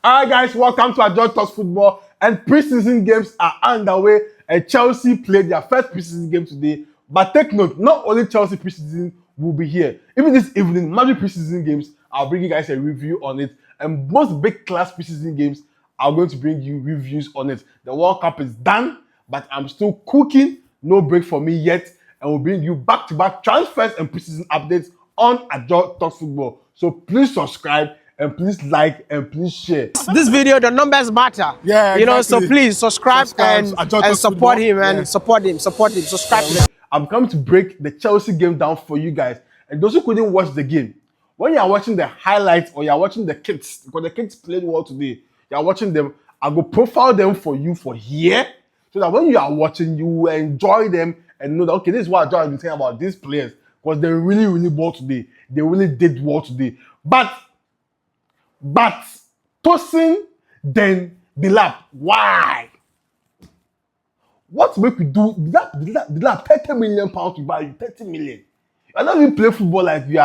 Alright guys, welcome to Adult Talks Football, and preseason games are underway, and Chelsea played their first preseason game today. But take note, not only Chelsea preseason will be here. Even this evening, Madrid preseason games, I'll bring you guys a review on it. And most big class preseason games, I'm going to bring you reviews on it. The World Cup is done, but I'm still cooking. No break for me yet. And we'll bring you back-to-back transfers and preseason updates on Adult Talks Football. So please subscribe and please like and please share. This video, the numbers matter. Yeah, you know, so please subscribe and support him and support him. Subscribe. I'm coming to break the Chelsea game down for you guys. And those who couldn't watch the game, when you are watching the highlights or you are watching the kids, because the kids played well today, you are watching them, I will profile them for you for here, so that when you are watching, you will enjoy them and know that, okay, this is what Joao has been saying about these players, because they really well today. They really did well today. But Tosin, then Delap. Why? What make we do? Delap 30 million pounds to buy you, 30 million. You're not even playing football like you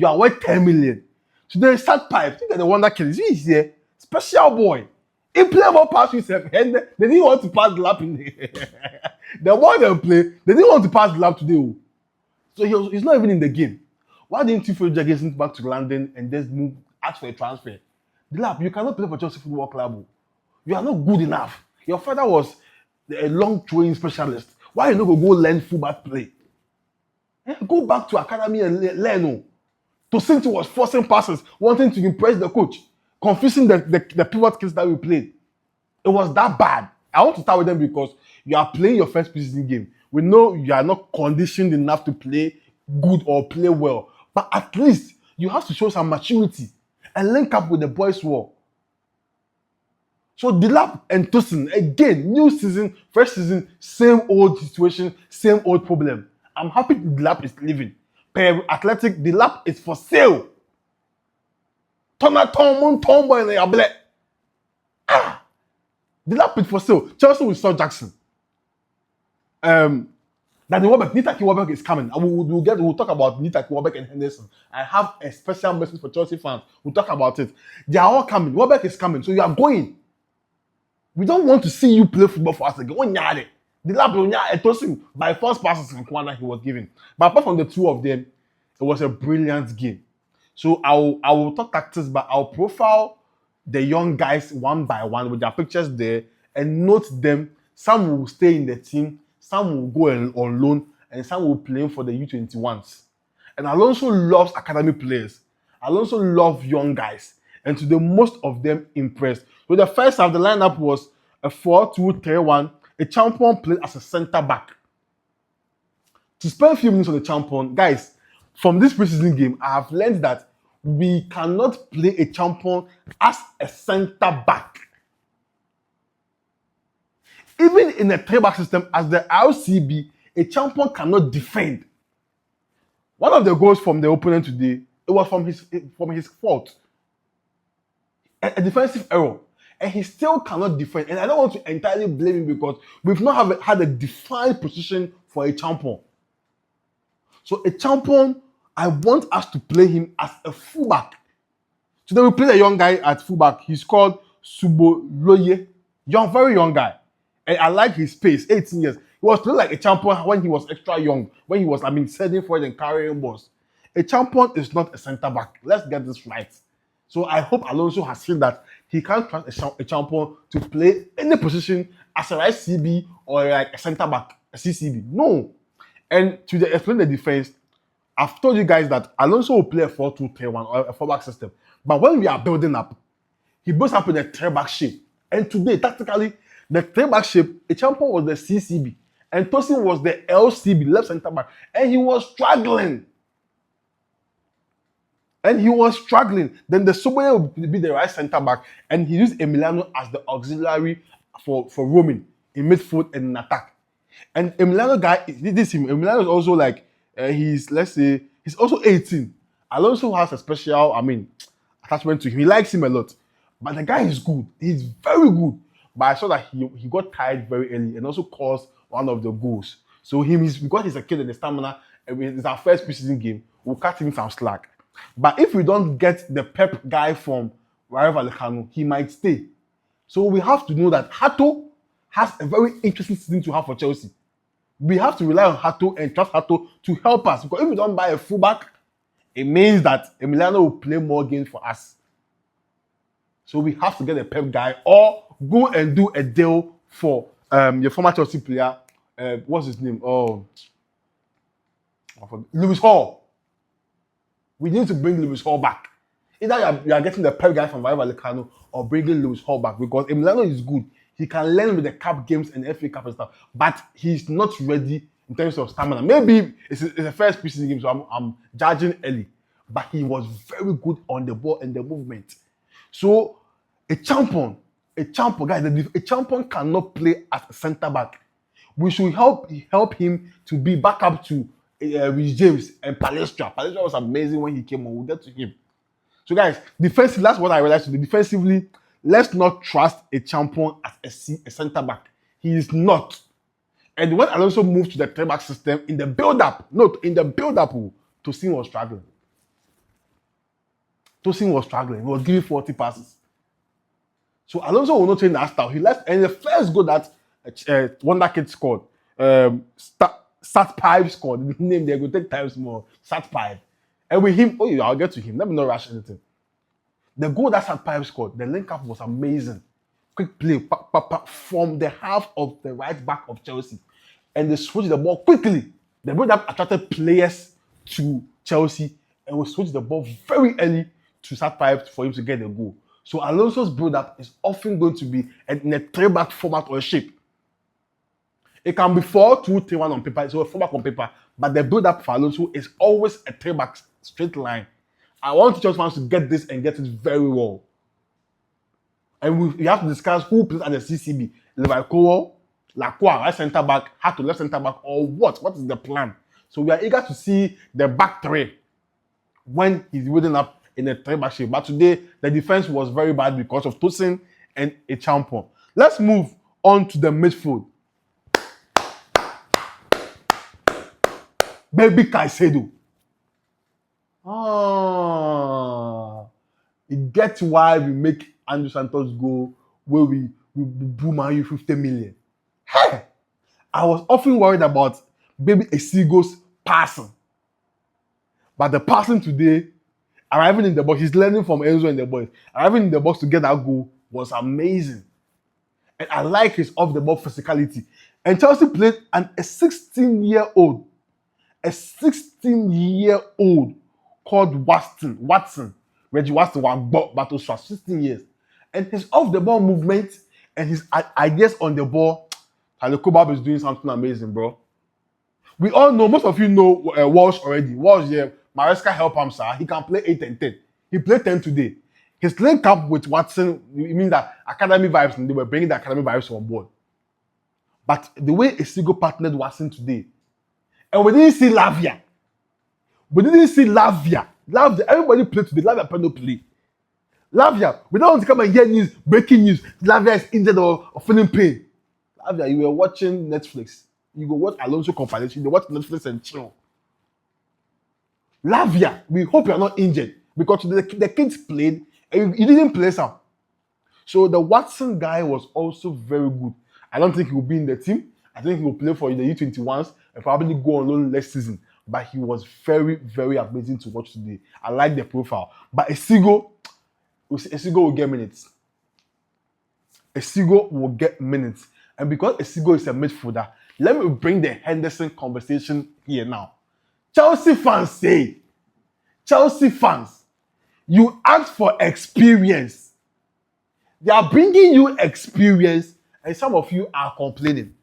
are worth 10 million. Today, start pipe. Think of the wonder kid. He's here. Special boy. He play more pass with himself. They didn't want to pass Delap in there. The more they play, they didn't want to pass Delap today. So he's not even in the game. Why didn't you follow Jackson back to London and just ask for a transfer? Delap, you cannot play for Chelsea Football Club. You are not good enough. Your father was a long throwing specialist. Why you not go learn fullback play? Go back to academy and learn. Tosin was forcing passes, wanting to impress the coach, confusing the pivot kids that we played. It was that bad. I want to start with them because you are playing your first preseason game. We know you are not conditioned enough to play good or play well, but at least you have to show some maturity and link up with the boys well. So Delap and Tosin, again, new season, first season, same old situation, same old problem. I'm happy Delap is leaving. Per Athletic, Delap is for sale. Tomboy in the able. Delap is for sale. Chelsea will sell Jackson. Nitaki Welbeck is coming. We'll talk about Nitaki Welbeck and Henderson. I have a special message for Chelsea fans. We'll talk about it. They are all coming. Welbeck is coming, so you are going. We don't want to see you play football for us again. Delap and Tosin by first passes in corner he was given. But apart from the two of them, it was a brilliant game. So I will talk tactics, but I'll profile the young guys one by one with their pictures there and note them. Some will stay in the team, some will go on loan, and some will play for the U21s. And Alonso loves academy players. Alonso loves young guys. And today, most of them impressed. So the first half, the lineup was a 4-2-3-1. A champion played as a centre back. To spend a few minutes on the champion, guys, from this preseason game, I have learned that we cannot play a champion as a centre back. Even in a 3-back system, as the RCB, a champion cannot defend. One of the goals from the opponent today, it was from his fault. A defensive error. And he still cannot defend. And I don't want to entirely blame him because we've not had a defined position for a champion. So a champion, I want us to play him as a fullback. Today we played a young guy at fullback. He's called Suboloye. Very young guy. And I like his pace, 18 years. He was playing like a champion when he was extra young. When he was, setting for it and carrying balls. A champion is not a centre back. Let's get this right. So I hope Alonso has seen that he can't trust a champion to play any position as a right CB or like a centre back, a CCB. No. And to explain the defense, I've told you guys that Alonso will play a 4-2-3-1 or a 4-back system. But when we are building up, he builds up in a 3-back shape. And today, tactically, the 3-back shape, a champion was the CCB. And Tosin was the LCB, left centre back. And he was struggling. Then the Soboye will be the right centre back, and he used Emiliano as the auxiliary for roaming in midfield and in attack. And Emiliano guy, Emiliano is also like he's also 18. Alonso has a special, attachment to him. He likes him a lot, but the guy is good. He's very good. But I saw that he got tired very early and also caused one of the goals. So because he's a kid and the stamina, it's our first preseason game. We'll cut him some slack. But if we don't get the Pep guy from Rayo Vallecano, he might stay. So we have to know that Hato has a very interesting season to have for Chelsea. We have to rely on Hato and trust Hato to help us, because if we don't buy a fullback, it means that Emiliano will play more games for us. So we have to get a Pep guy or go and do a deal for your former Chelsea player. What's his name? Oh, Lewis Hall. We need to bring Lewis Hall back. Either you are getting the Pep guy from Rayo Vallecano or bringing Lewis Hall back, because Emiliano is good. He can learn with the cup games and the FA Cup and stuff, but he's not ready in terms of stamina. Maybe it's the first preseason game, so I'm judging early. But he was very good on the ball and the movement. So a champion, guys, a champion cannot play as a centre back. We should help him to be back up to Rhys James and Palestra. Palestra was amazing when he came on. We'll get to him. So guys, defensively, that's what I realized today. Defensively, let's not trust a champion as a centre back. He is not. And when Alonso moved to the 3-back system in the build-up, Tosin was struggling. He was giving 40 passes. So Alonso will not change that style. He left, and the first goal that Wonder Kid scored, Sat5 scored. The name there will take times more. Sat5. And with him, I'll get to him. Let me not rush anything. The goal that Sat5 scored, the link-up was amazing. Quick play from the half of the right back of Chelsea. And they switched the ball quickly. The build-up attracted players to Chelsea, and we switched the ball very early to Sat5 for him to get the goal. So Alonso's build-up is often going to be in a 3-back format or shape. It can be 4-2-3-1 on paper, so a 4-back on paper, but the build-up for Alonso is always a 3-back straight line. I want Chelsea fans to get this and get it very well. And we have to discuss who plays at the CCB. Leverkusen, Lacroix, right centre back, Hato left centre back, or what? What is the plan? So we are eager to see the back three when he's building up in a 3-back shape. But today, the defense was very bad because of Tosin and a champion. Let's move on to the midfield. Baby Caicedo. It gets why we make Andrew Santos go where we boom you 50 million. Hey! I was often worried about baby Esigo's passing. But the passing today, arriving in the box, he's learning from Enzo and the boys. Arriving in the box to get that goal was amazing. And I like his off-the-ball physicality. And Chelsea played a 16-year-old called Watson. Reggie Watson was battle for 16 years. And his off-the-ball movement and his ideas on the ball, Talekobab is doing something amazing, bro. We all know, most of you know Walsh already. Walsh, yeah, Maresca help him, sir. He can play 8 and 10. He played 10 today. His link up with Watson, it means that academy vibes, and they were bringing the academy vibes on board. But the way Esigo partnered Watson today, and we didn't see Lavia. Everybody played today. Lavia didn't play. Lavia, we don't want to come and hear news, breaking news. Lavia is injured or feeling pain. Lavia, you were watching Netflix. You go watch Alonso compilation. You watch Netflix and chill. Lavia, we hope you are not injured because the kids played and you didn't play some. So the Watson guy was also very good. I don't think he will be in the team. I think he will play for the U21s and probably go on loan next season. But he was very, very amazing to watch today. I like the profile. But Esigo will get minutes. Esigo will get minutes. And because Esigo is a midfielder, let me bring the Henderson conversation here now. Chelsea fans, you ask for experience. They are bringing you experience, and some of you are complaining.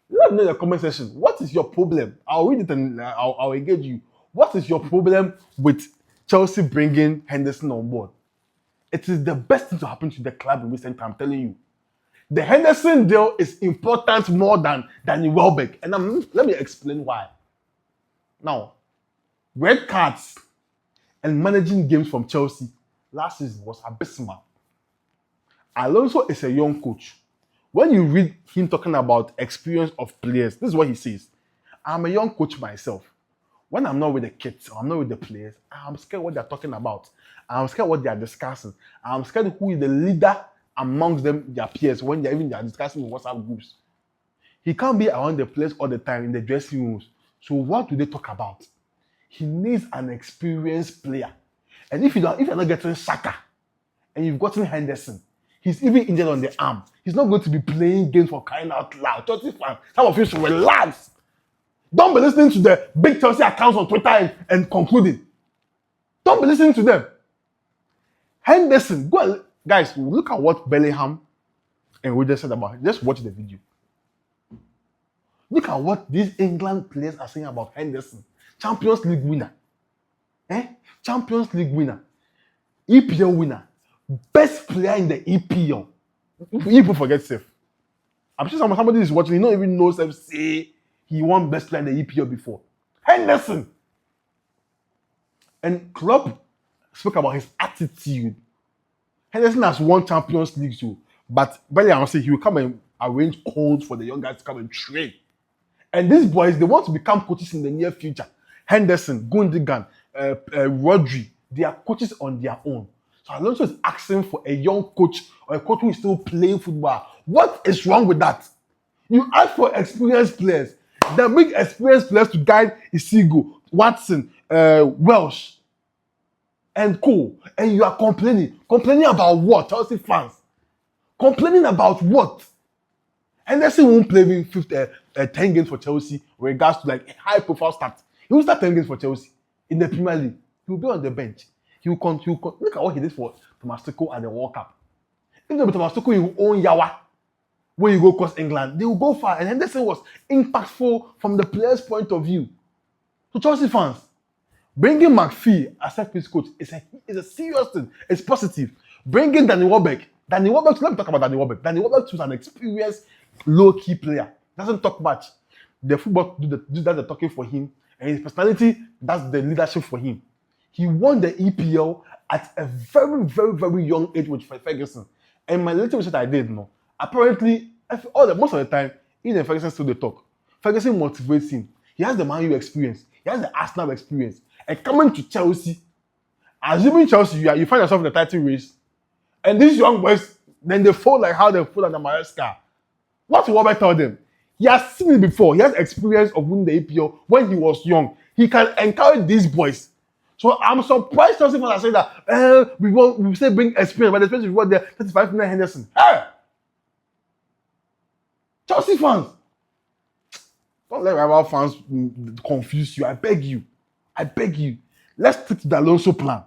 Let me know in the comment section. What is your problem? I'll read it and I'll engage you. What is your problem with Chelsea bringing Henderson on board? It is the best thing to happen to the club in recent time, I'm telling you. The Henderson deal is important more than Welbeck. And let me explain why. Now, red cards and managing games from Chelsea last season was abysmal. Alonso is a young coach. When you read him talking about experience of players, this is what he says. I'm a young coach myself. When I'm not with the kids or I'm not with the players, I'm scared what they're talking about. I'm scared what they are discussing. I'm scared who is the leader amongst them, their peers, when they're discussing in WhatsApp groups. He can't be around the players all the time in the dressing rooms. So what do they talk about? He needs an experienced player. And if you're not getting Saka and you've gotten Henderson, he's even injured on the arm. He's not going to be playing games for crying out loud. Chelsea fans, some of you should relax. Don't be listening to the big Chelsea accounts on Twitter and concluding. Don't be listening to them. Henderson, guys, look at what Bellingham and we just said about it. Just watch the video. Look at what these England players are saying about Henderson. Champions League winner. Champions League winner. EPL winner. Best player in the EPL. People forget safe. I'm sure somebody is watching, he don't even know Seth say he won best player in the EPL before. Henderson. And Klopp spoke about his attitude. Henderson has won Champions League too. But Bellingham say he will come and arrange calls for the young guys to come and train. And these boys, they want to become coaches in the near future. Henderson, Gundogan, Rodri, they are coaches on their own. So Alonso is asking for a young coach or a coach who is still playing football. What is wrong with that? You ask for experienced players. Then bring experienced players to guide Isigo, Watson, Welsh, and co. And you are complaining. Complaining about what? Chelsea fans. Complaining about what? Henderson won't play in 10 games for Chelsea in regards to like a high-profile start. He will start 10 games for Chelsea in the Premier League. He will be on the bench. He will look at what he did for Thomas Tuchel at the World Cup. If Thomas Tuchel, he will own Yawa when you go across England. They will go far. And Henderson was impactful from the player's point of view. So Chelsea fans, bringing McPhee as set piece coach is a serious thing. It's positive. Bringing Danny Welbeck. Let me talk about Danny Welbeck. Danny Welbeck is an experienced low-key player. Doesn't talk much. The football do that the talking for him. And his personality, that's the leadership for him. He won the EPL at a very, very, very young age with Ferguson. And my little research I did, apparently, most of the time, he and Ferguson still they talk. Ferguson motivates him. He has the Man U experience. He has the Arsenal experience. And coming to Chelsea, assuming Chelsea, you find yourself in the title race, and these young boys, then they fall like how they fall at the Maresca. What will Welbeck tell them? He has seen it before. He has experience of winning the EPL when he was young. He can encourage these boys. So I'm surprised Chelsea fans are saying that we say bring experience, but the experience is what they're 35 million Henderson. Hey! Chelsea fans, don't let rival fans confuse you. I beg you. Let's stick to the Alonso plan.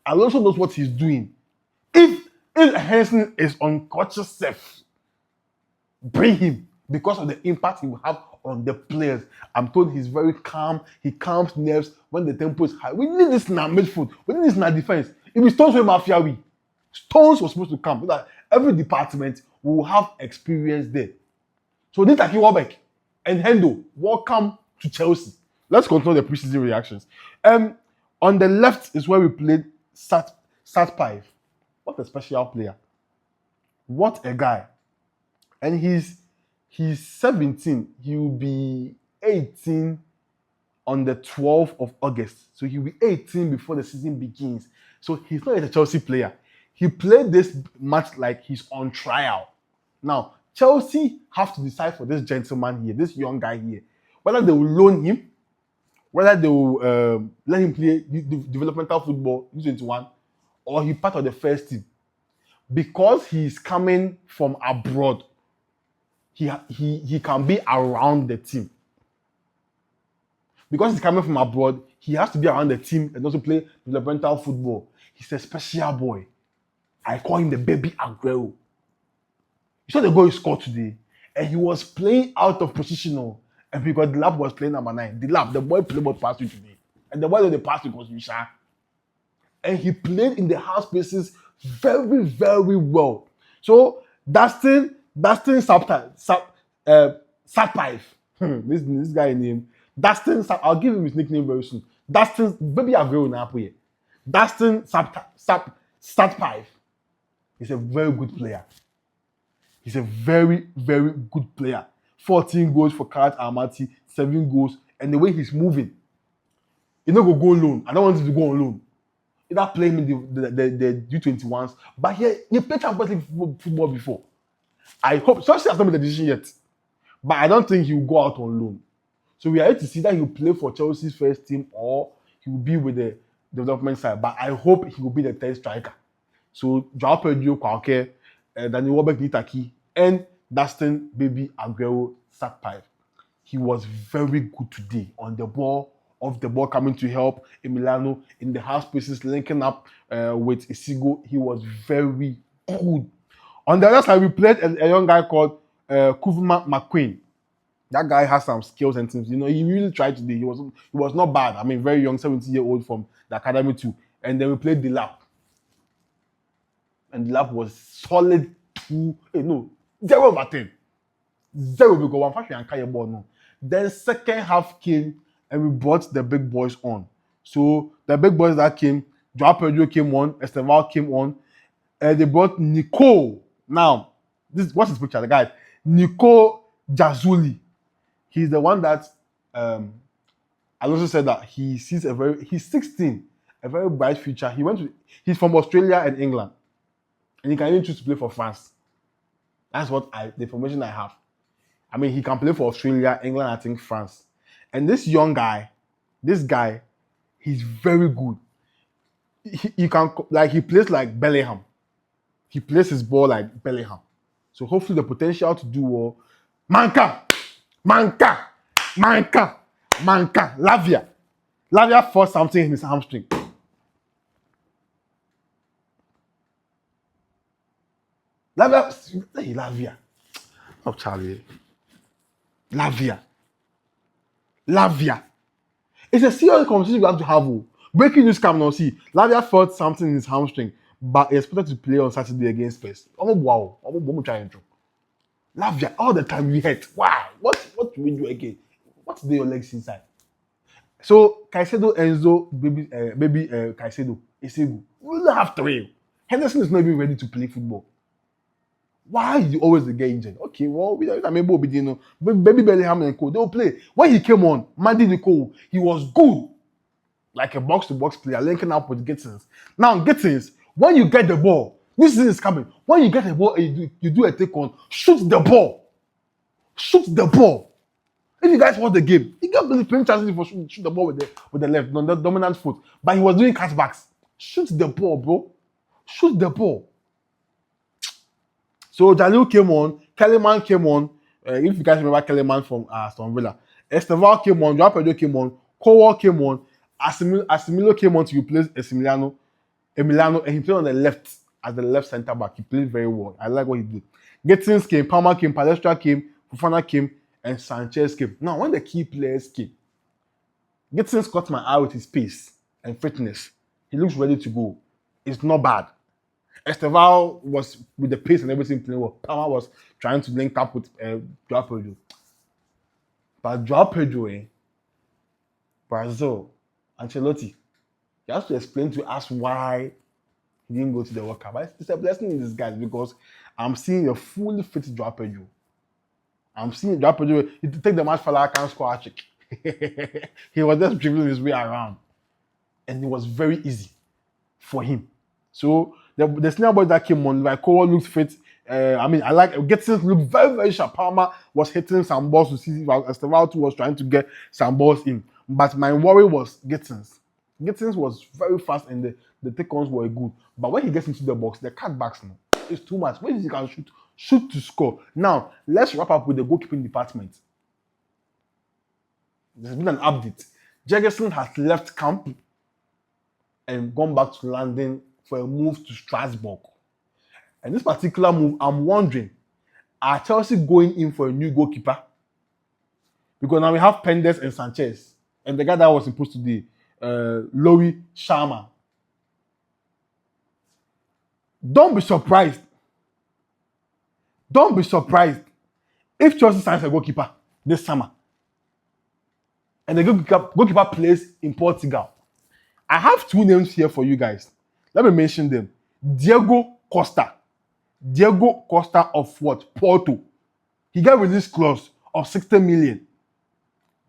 Alonso knows what he's doing. If Henderson is unconscious self, bring him because of the impact he will have on the players. I'm told he's very calm. He calms nerves when the tempo is high. We need this in our midfield. We need this in our defense. If we Stones were Mafia, Stones was supposed to come so that every department will have experience there. So this Taki Welbeck and Hendo, welcome to Chelsea. Let's control the preseason reactions. On the left is where we played Satpive. What a special player. What a guy. And he's 17. He will be 18 on the 12th of August. So he'll be 18 before the season begins. So he's not yet a Chelsea player. He played this match like he's on trial. Now, Chelsea have to decide for this gentleman here, this young guy here, whether they will loan him, whether they will let him play developmental football, U21, or he part of the first team. Because he's coming from abroad, he can be around the team. Because he's coming from abroad, he has to be around the team and also play developmental football. He's a special boy. I call him the baby Aguero. You saw the goal he scored today, and he was playing out of positional. And because Delap was playing number 9, Delap, the boy played ball past you today. And the boy did the pass because you shot. And he played in the half spaces very, very well. So Dustin Satpive. This guy named Dustin. I'll give him his nickname very soon. Dustin, baby Aguero now here. Dustin Satpive. He's a very good player. He's a very, very good player. 14 goals for Karat Almaty, 7 goals, and the way he's moving. He not go loan. I don't want him to go on loan. Either play him in the U21s, but he played Champions League football before. I hope, Chelsea has not made the decision yet, but I don't think he will go out on loan. So we are here to see that he will play for Chelsea's first team or he will be with the development side. But I hope he will be the third striker. So Joao Pedro, Kwake, Daniel Welbeck, Nitaki, and Dustin Baby Aguero sat pipe. He was very good today on the ball, off the ball, coming to help Emiliano in the half spaces, linking up with Isigo. He was very good. On the other side, we played a young guy called Kuvuma McQueen. That guy has some skills and things. You know, he really tried today. He was not bad. I mean, very young, 17-year-old from the academy too. And then we played Delap. And Delap was solid 0 over 10. 0 because one fashion and carry ball no. Then second half came and we brought the big boys on. So the big boys that came, Joao Pedro came on, Esteval came on, and they brought Nico. Now, what's his picture? The guy, Nico Jazuli. He's the one that Alonso said that he sees he's 16, a very bright future. He's from Australia and England. And he can even choose to play for France. That's the information I have. I mean, he can play for Australia, England, I think France. And this guy, he's very good. He plays like Bellingham. He plays his ball like Bellingham. So hopefully the potential to do well. Manca. Lavia forced something in his hamstring. Lavia. Oh, Charlie. Lavia. It's a serious conversation we have to have. Breaking news come now. See, Lavia felt something in his hamstring, but he expected to play on Saturday against Spurs. Wow. Lavia, all the time we hurt. Wow. What do we do again? What's your legs inside? So Caicedo, Enzo, baby Caicedo, Isigu. We don't have 3. Henderson is not even ready to play football. Why is he always the guy injured? Okay, well, I'm able to know. Baby Bellingham and Co. They'll play. When he came on, Mandy Nicole, he was good. Like a box-to-box player, linking up with Gittins. Now, Gittins, when you get the ball, this is coming. When you get the ball and you do a take on, shoot the ball. If you guys watch the game, he got plenty chances for shoot the ball with the left, the dominant foot. But he was doing cutbacks. Shoot the ball, bro. Shoot the ball. So Jalil came on, Kellyman came on. If you guys remember Kellyman from Aston Villa, Esteval came on, Joao Pedro came on, Kowal came on, Asimilo came on to replace Emiliano, and he played on the left as the left centre back. He played very well. I like what he did. Gittins came, Palmer came, Palestra came, Fofana came, and Sanchez came. Now, when the key players came, Gittins caught my eye with his pace and fitness. He looks ready to go. It's not bad. Esteval was with the pace and everything playing well. Palmer was trying to link up with Joao Pedro. But Joao Pedro, Brazil, Ancelotti, he has to explain to us why he didn't go to the World Cup. It's a blessing in disguise because I'm seeing a fully fit Joao Pedro. I'm seeing Joao Pedro, he take the match for like can't score a trick. He was just dribbling his way around. And it was very easy for him. So the senior boys that came on, like Kowal looked fit. I like Gittins looked very, very sharp. Palmer was hitting some balls to see while Esteval was trying to get some balls in. But my worry was Gittins. Gittins was very fast and the take-ons were good. But when he gets into the box, the cutbacks now, it's too much. When he can shoot to score. Now, let's wrap up with the goalkeeping department. There's been an update. Jefferson has left camp and gone back to London for a move to Strasbourg. And this particular move, I'm wondering, are Chelsea going in for a new goalkeeper? Because now we have Pendes and Sanchez. And the guy that was supposed to be Louis Sharma. Don't be surprised if Chelsea signs a goalkeeper this summer. And the goalkeeper plays in Portugal. I have 2 names here for you guys. Let me mention them. Diego Costa of what? Porto. He got release clause of 60 million.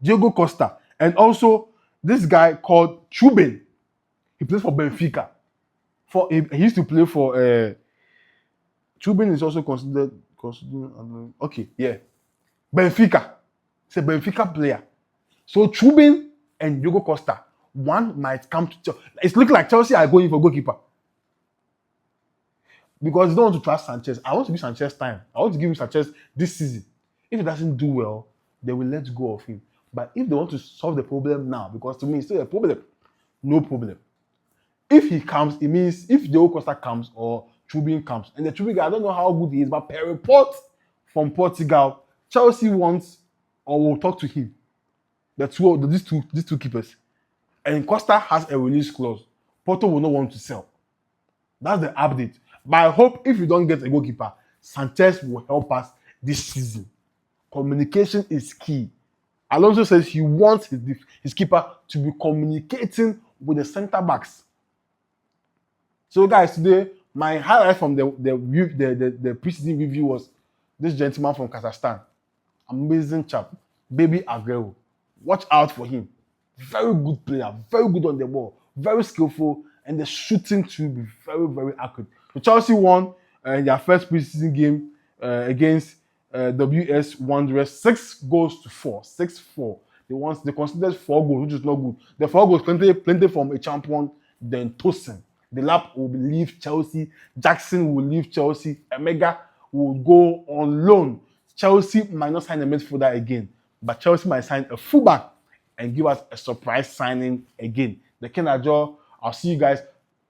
Diego Costa. And also, this guy called Chuben. He plays for Benfica. He used to play for... Chuben is also considered... Okay, yeah. Benfica. He's a Benfica player. So, Chuben and Diego Costa, one might come to Chelsea. It's looking like Chelsea are going for goalkeeper. Because they don't want to trust Sanchez. I want to give Sanchez time. I want to give him Sanchez this season. If he doesn't do well, they will let go of him. But if they want to solve the problem now, because to me it's still a problem, no problem. If he comes, it means if Diego Costa comes or Chuben comes, and the Chuben guy, I don't know how good he is, but per report from Portugal, Chelsea wants or will talk to him. These two keepers. And Costa has a release clause. Porto will not want to sell. That's the update. But I hope if you don't get a goalkeeper, Sanchez will help us this season. Communication is key. Alonso says he wants his keeper to be communicating with the centre backs. So guys, today my highlight from the preseason review was this gentleman from Kazakhstan. Amazing chap, Baby Aguero. Watch out for him. Very good player, very good on the ball, very skillful, and the shooting to be very, very accurate. So Chelsea won their first preseason game against WS Wanderers 6-4. 6-4. They considered 4 goals, which is not good. The 4 goals plenty from a champion, then Tosin. Delap will leave Chelsea. Jackson will leave Chelsea. Emega will go on loan. Chelsea might not sign a midfielder again, but Chelsea might sign a fullback and give us a surprise signing again. The Kenajo, I'll see you guys.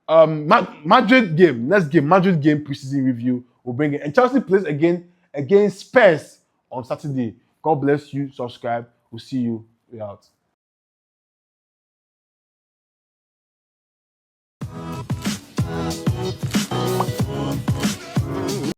Madrid game, next game, Madrid game preseason review. We'll bring it. And Chelsea plays again against Spurs on Saturday. God bless you. Subscribe. We'll see you. We're out.